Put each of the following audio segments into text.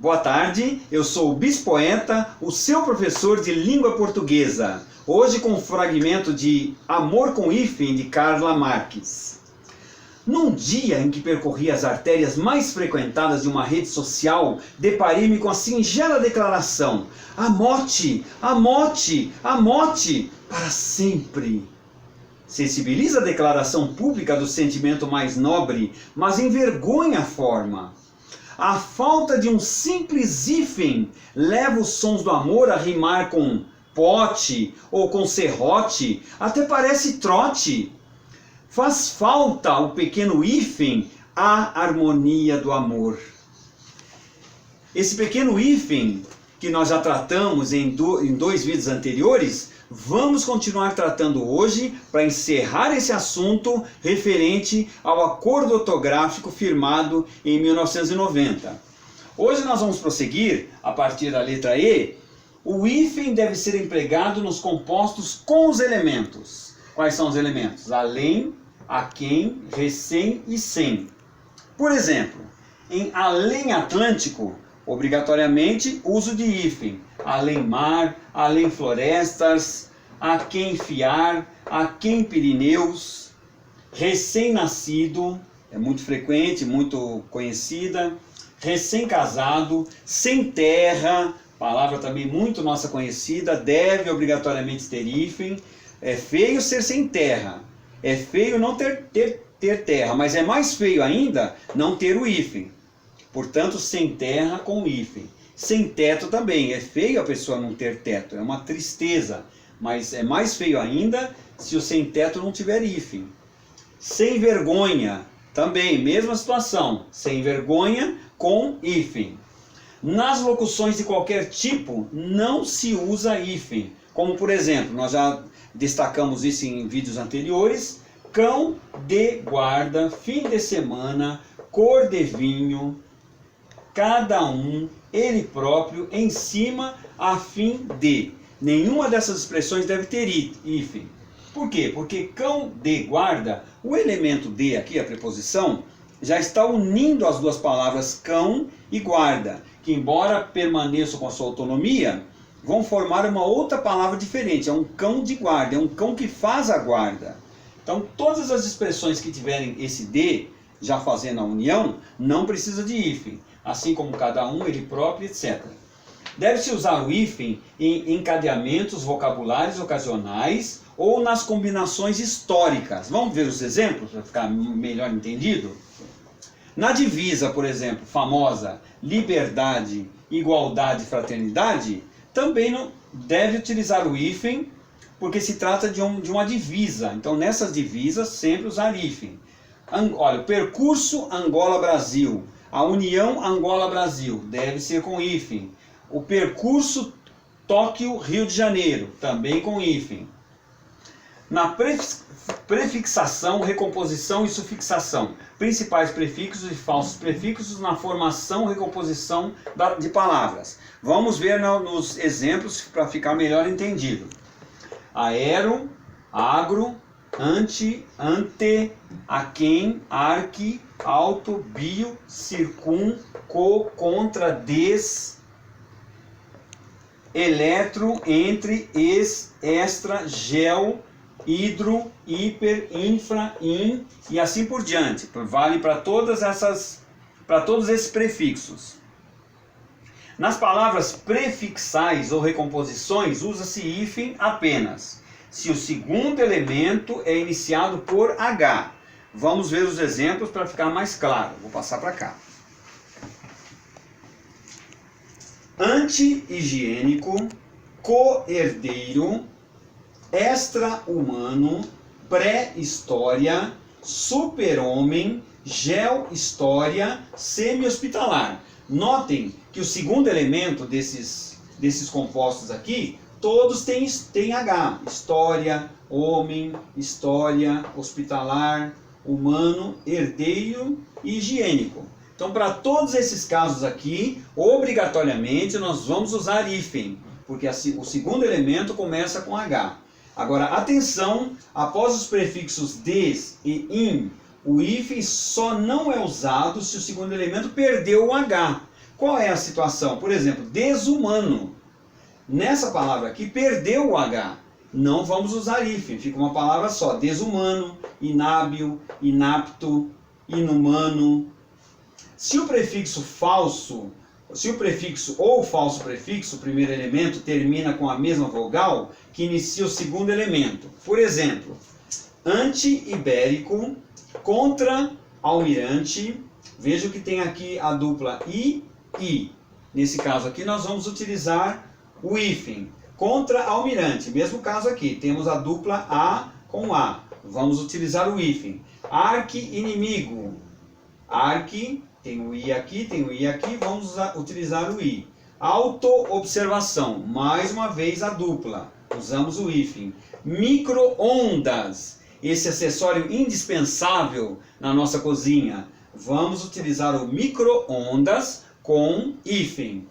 Boa tarde, eu sou o Bispoeta, o seu professor de língua portuguesa. Hoje com um fragmento de Amor com hífen de Carla Marques. Num dia em que percorri as artérias mais frequentadas de uma rede social, deparei-me com a singela declaração: amote, amote, amote, para sempre. Sensibiliza a declaração pública do sentimento mais nobre, mas envergonha a forma. A falta de um simples hífen leva os sons do amor a rimar com pote ou com serrote, até parece trote. Faz falta o pequeno hífen à harmonia do amor. Esse pequeno hífen que nós já tratamos em dois vídeos anteriores, vamos continuar tratando hoje para encerrar esse assunto referente ao acordo ortográfico firmado em 1990. Hoje nós vamos prosseguir a partir da letra E. O hífen deve ser empregado nos compostos com os elementos. Quais são os elementos? Além, aquém, recém e sem. Por exemplo, em além Atlântico, obrigatoriamente uso de hífen. Além mar, além florestas, aquém fiar, aquém Pirineus. Recém-nascido, é muito frequente, muito conhecida. Recém-casado, sem terra, palavra também muito nossa conhecida, deve obrigatoriamente ter hífen. É feio ser sem terra, é feio não ter terra, mas é mais feio ainda não ter o hífen. Portanto, sem terra com hífen. Sem teto também, é feio a pessoa não ter teto, é uma tristeza, mas é mais feio ainda se o sem teto não tiver hífen. Sem vergonha, também, mesma situação, sem vergonha com hífen. Nas locuções de qualquer tipo, não se usa hífen, como por exemplo, nós já destacamos isso em vídeos anteriores, cão de guarda, fim de semana, cor de vinho, cada um, ele próprio, em cima, a fim de. Nenhuma dessas expressões deve ter hífen. Por quê? Porque cão de guarda, o elemento de aqui, a preposição, já está unindo as duas palavras cão e guarda, que embora permaneçam com a sua autonomia, vão formar uma outra palavra diferente. É um cão de guarda, é um cão que faz a guarda. Então, todas as expressões que tiverem esse de, já fazendo a união, não precisa de hífen. Assim como cada um, ele próprio, etc. Deve-se usar o hífen em encadeamentos vocabulários ocasionais ou nas combinações históricas. Vamos ver os exemplos para ficar melhor entendido? Na divisa, por exemplo, famosa liberdade, igualdade e fraternidade, também não deve utilizar o hífen, porque se trata de uma divisa. Então, nessas divisas, sempre usar hífen. Olha, o percurso Angola-Brasil, a união Angola-Brasil, deve ser com hífen. O percurso Tóquio-Rio de Janeiro, também com hífen. Na prefixação, recomposição e sufixação, principais prefixos e falsos prefixos na formação e recomposição de palavras. Vamos ver nos exemplos para ficar melhor entendido. Aero, agro, ante, aquém, arque, alto, bio, circum, co, contra, des, eletro, entre, ex, extra, gel, hidro, hiper, infra, in e assim por diante. Vale para todos esses prefixos. Nas palavras prefixais ou recomposições, usa-se hífen apenas se o segundo elemento é iniciado por H. Vamos ver os exemplos para ficar mais claro. Vou passar para cá. Anti-higiênico, co-herdeiro, extra-humano, pré-história, super-homem, gel-história, semi-hospitalar. Notem que o segundo elemento desses compostos aqui, todos têm H. História, homem, história, hospitalar, humano, herdeiro e higiênico. Então, para todos esses casos aqui, obrigatoriamente nós vamos usar hífen, porque o segundo elemento começa com H. Agora, atenção, após os prefixos des e in, o hífen só não é usado se o segundo elemento perdeu o H. Qual é a situação? Por exemplo, desumano. Nessa palavra aqui, perdeu o H. Não vamos usar hífen, fica uma palavra só. Desumano, inábil, inapto, inumano. Se o prefixo falso, se o prefixo ou o falso prefixo, o primeiro elemento, termina com a mesma vogal que inicia o segundo elemento. Por exemplo, anti-ibérico, contra-almirante. Veja que tem aqui a dupla I. Nesse caso aqui nós vamos utilizar o hífen. Contra-almirante, mesmo caso aqui, temos a dupla A com A. Vamos utilizar o hífen. Arqui-inimigo. Arqui, tem o I aqui, tem o I aqui, vamos utilizar o I. Auto-observação, mais uma vez a dupla. Usamos o hífen. Micro-ondas, esse acessório indispensável na nossa cozinha. Vamos utilizar o micro-ondas com hífen.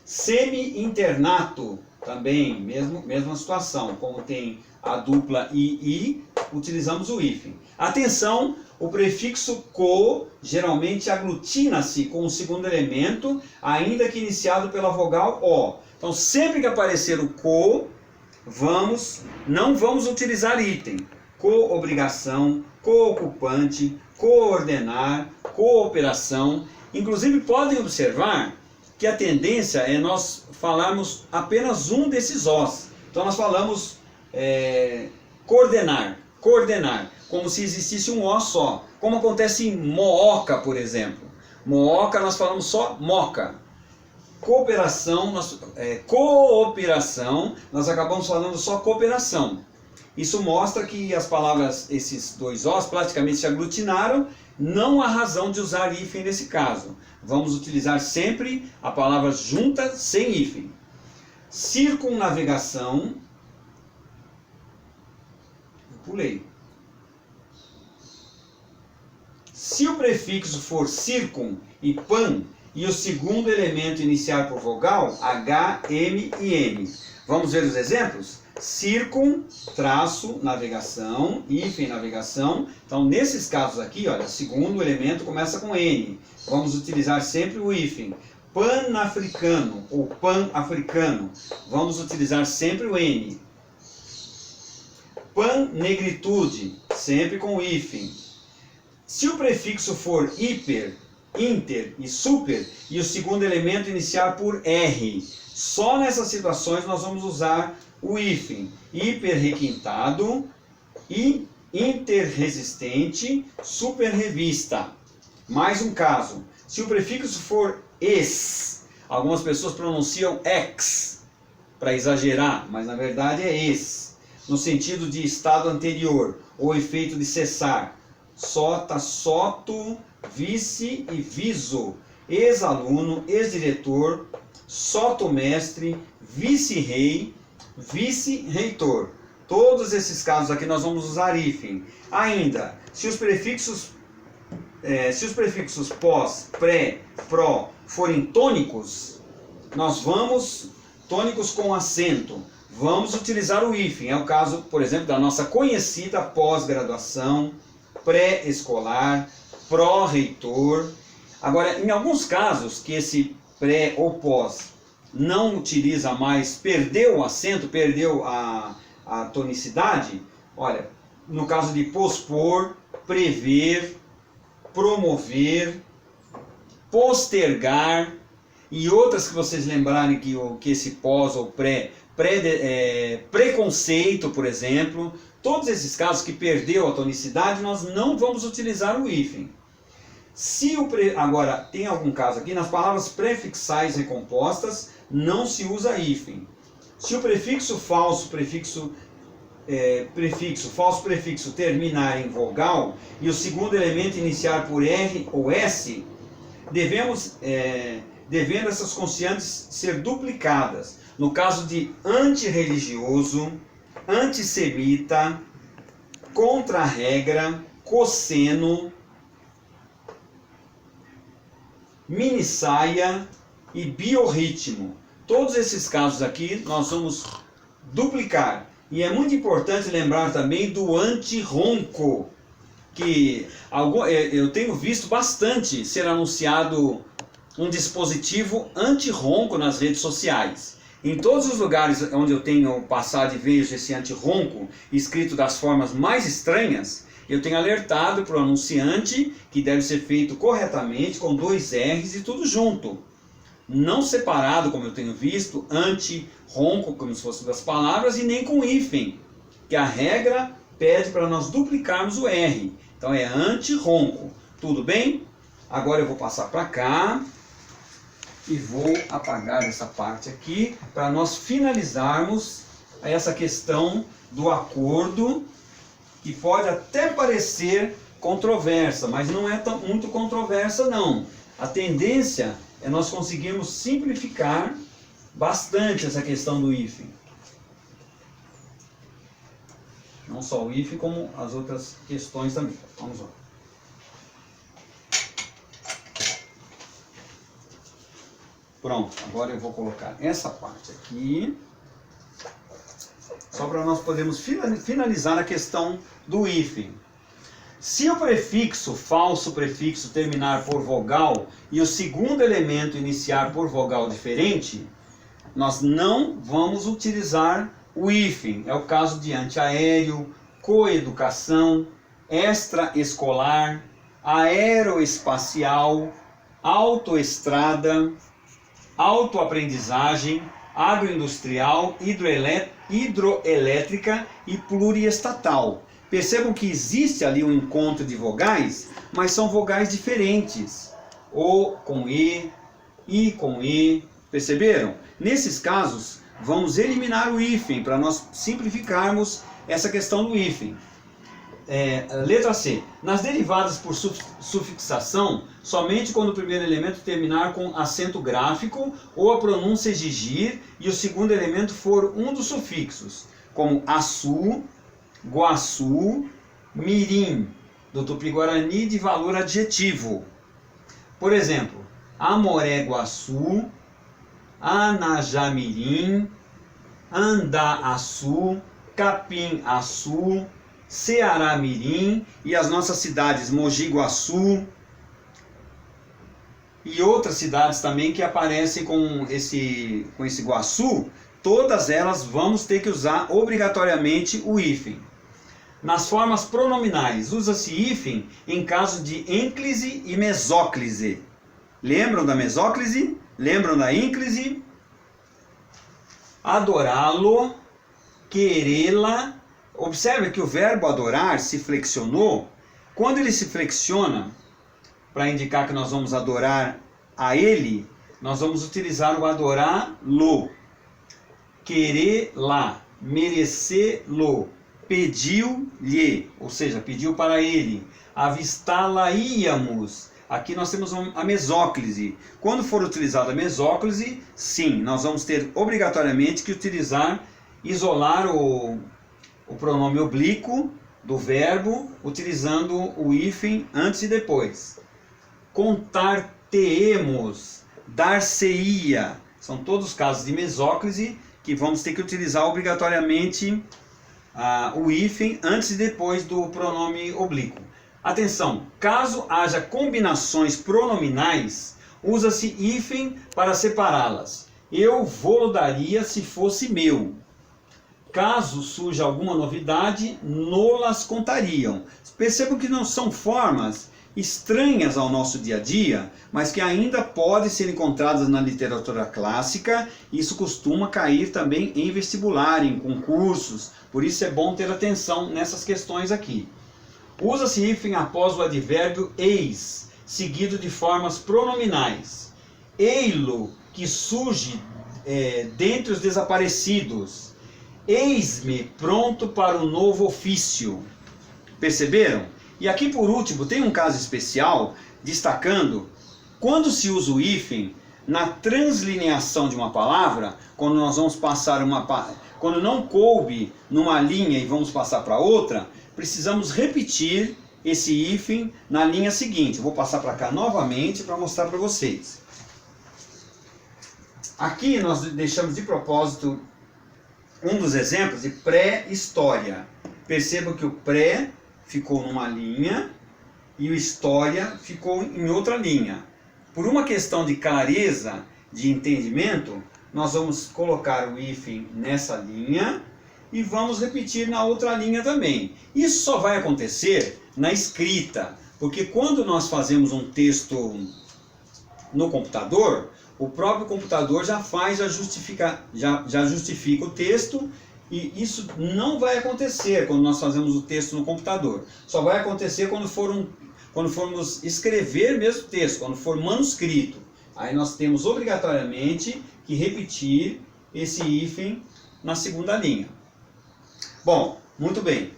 Semi-internato, também, mesma situação. Como tem a dupla II, utilizamos o hífen. Atenção, o prefixo co geralmente aglutina-se com o segundo elemento, ainda que iniciado pela vogal O. Então, sempre que aparecer o co, não vamos utilizar item. Co-obrigação, co-ocupante, coordenar, cooperação. Inclusive, podem observar que a tendência é nós falarmos apenas um desses Os. Então, nós falamos coordenar, como se existisse um O só. Como acontece em mooca, por exemplo. Mooca, nós falamos só moca. Cooperação, cooperação, nós acabamos falando só cooperação. Isso mostra que as palavras, esses dois Os, praticamente se aglutinaram. Não há razão de usar hífen nesse caso. Vamos utilizar sempre a palavra junta sem hífen. Circunnavegação. Pulei. Se o prefixo for circun e pan e o segundo elemento iniciar por vogal, H, M e N. Vamos ver os exemplos? Circun, traço, navegação, hífen, navegação. Então, nesses casos aqui, olha, segundo elemento começa com N. Vamos utilizar sempre o hífen. Pan-africano ou pan-africano. Vamos utilizar sempre o N. Pan-negritude, sempre com o hífen. Se o prefixo for hiper, inter e super e o segundo elemento iniciar por R, só nessas situações nós vamos usar o hífen. Hiperrequintado, interresistente, superrevista. Mais um caso. Se o prefixo for es, algumas pessoas pronunciam ex para exagerar, mas na verdade é es, no sentido de estado anterior ou efeito de cessar. Sota, soto, vice e viso. Ex-aluno, ex-diretor, soto-mestre, vice-rei, vice-reitor. Todos esses casos aqui nós vamos usar hífen. Ainda, se os prefixos pós, pré, pró forem tônicos, nós vamos, tônicos com acento, vamos utilizar o hífen. É o caso, por exemplo, da nossa conhecida pós-graduação, pré-escolar, pró-reitor. Agora, em alguns casos que esse pré ou pós não utiliza mais, perdeu o acento, perdeu a tonicidade, olha, no caso de pospor, prever, promover, postergar e outras que vocês lembrarem que esse pós ou preconceito, por exemplo, todos esses casos que perdeu a tonicidade, nós não vamos utilizar o hífen. Agora, tem algum caso aqui, nas palavras prefixais recompostas, não se usa hífen. Se o falso prefixo terminar em vogal e o segundo elemento iniciar por R ou S, devendo essas consoantes ser duplicadas. No caso de antirreligioso, antissemita, contra-regra, cosseno, minissaia e biorritmo. Todos esses casos aqui nós vamos duplicar. E é muito importante lembrar também do antirronco, que eu tenho visto bastante ser anunciado um dispositivo anti-ronco nas redes sociais. Em todos os lugares onde eu tenho passado e vejo esse anti-ronco escrito das formas mais estranhas, eu tenho alertado para o anunciante que deve ser feito corretamente, com 2 R's e tudo junto. Não separado, como eu tenho visto, anti-ronco, como se fosse das palavras, e nem com hífen, que a regra pede para nós duplicarmos o R. Então é anti-ronco. Tudo bem? Agora eu vou passar para cá e vou apagar essa parte aqui para nós finalizarmos essa questão do acordo, que pode até parecer controversa, mas não é muito controversa não. A tendência é nós conseguirmos simplificar bastante essa questão do hífen. Não só o hífen, como as outras questões também. Vamos lá. Pronto, agora eu vou colocar essa parte aqui, só para nós podermos finalizar a questão do hífen. Se o prefixo, falso prefixo, terminar por vogal e o segundo elemento iniciar por vogal diferente, nós não vamos utilizar o hífen. É o caso de antiaéreo, coeducação, extraescolar, aeroespacial, autoestrada, autoaprendizagem, agroindustrial, hidroelétrica e pluriestatal. Percebam que existe ali um encontro de vogais, mas são vogais diferentes. O com I com E. Perceberam? Nesses casos, vamos eliminar o hífen para nós simplificarmos essa questão do hífen. Letra C. Nas derivadas por sufixação, somente quando o primeiro elemento terminar com acento gráfico ou a pronúncia exigir e o segundo elemento for um dos sufixos, como açu, guaçu, mirim, do Tupi-Guarani de valor adjetivo. Por exemplo, Amoré-Guaçu, Anajamirim, Andaaçu, Capim-Açu, Ceará-Mirim e as nossas cidades Mogi-Guaçu e outras cidades também que aparecem com esse Guaçu, todas elas vamos ter que usar obrigatoriamente o hífen. Nas formas pronominais, usa-se hífen em caso de ênclise e mesóclise. Lembram da mesóclise? Lembram da ínclise? Adorá-lo, querê-la. Observe que o verbo adorar se flexionou. Quando ele se flexiona, para indicar que nós vamos adorar a ele, nós vamos utilizar o adorá-lo. Querer-la, merecer-lo, pediu-lhe, ou seja, pediu para ele. Avistá-la-íamos. Aqui nós temos a mesóclise. Quando for utilizada a mesóclise, sim, nós vamos ter obrigatoriamente que isolar o pronome oblíquo do verbo, utilizando o hífen antes e depois. Contar-te-emos, dar-se-ia. São todos casos de mesóclise que vamos ter que utilizar obrigatoriamente o hífen antes e depois do pronome oblíquo. Atenção, caso haja combinações pronominais, usa-se hífen para separá-las. Eu vou daria se fosse meu. Caso surja alguma novidade, nolas contariam. Percebam que não são formas estranhas ao nosso dia a dia, mas que ainda podem ser encontradas na literatura clássica. Isso costuma cair também em vestibular, em concursos. Por isso é bom ter atenção nessas questões aqui. Usa-se hífen após o advérbio eis, seguido de formas pronominais. Ei-lo, que surge dentre os desaparecidos. Eis-me pronto para o novo ofício. Perceberam? E aqui por último tem um caso especial, destacando, quando se usa o hífen na translineação de uma palavra, quando nós vamos passar quando não coube numa linha e vamos passar para outra, precisamos repetir esse hífen na linha seguinte. Eu vou passar para cá novamente para mostrar para vocês. Aqui nós deixamos de propósito um dos exemplos de pré-história. Percebam que o pré ficou numa linha e o história ficou em outra linha. por uma questão de clareza de entendimento, nós vamos colocar o hífen nessa linha e vamos repetir na outra linha também. Isso só vai acontecer na escrita, porque quando nós fazemos um texto no computador, o próprio computador já justifica o texto, e isso não vai acontecer quando nós fazemos o texto no computador. Só vai acontecer quando formos escrever mesmo o texto, quando for manuscrito. Aí nós temos obrigatoriamente que repetir esse hífen na segunda linha. Bom, muito bem.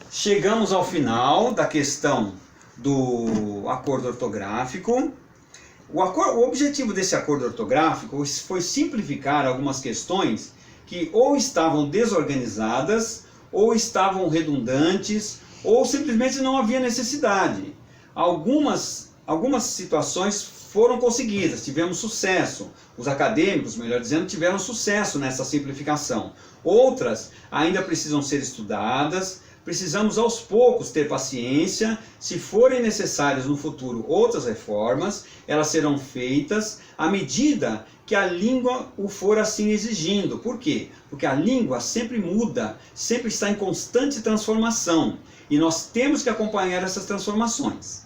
Chegamos ao final da questão do acordo ortográfico. O objetivo desse acordo ortográfico foi simplificar algumas questões que ou estavam desorganizadas, ou estavam redundantes, ou simplesmente não havia necessidade. Algumas situações foram conseguidas, tivemos sucesso. Os acadêmicos, melhor dizendo, tiveram sucesso nessa simplificação. Outras ainda precisam ser estudadas. Precisamos aos poucos ter paciência. Se forem necessárias no futuro outras reformas, elas serão feitas à medida que a língua o for assim exigindo. Por quê? Porque a língua sempre muda, sempre está em constante transformação. E nós temos que acompanhar essas transformações.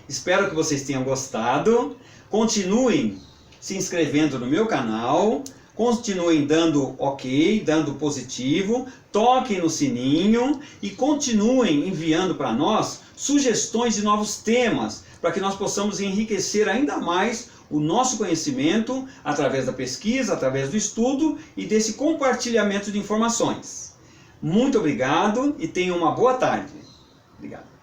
Espero que vocês tenham gostado. Continuem se inscrevendo no meu canal. Continuem dando ok, dando positivo, toquem no sininho e continuem enviando para nós sugestões de novos temas, para que nós possamos enriquecer ainda mais o nosso conhecimento através da pesquisa, através do estudo e desse compartilhamento de informações. Muito obrigado e tenham uma boa tarde. Obrigado.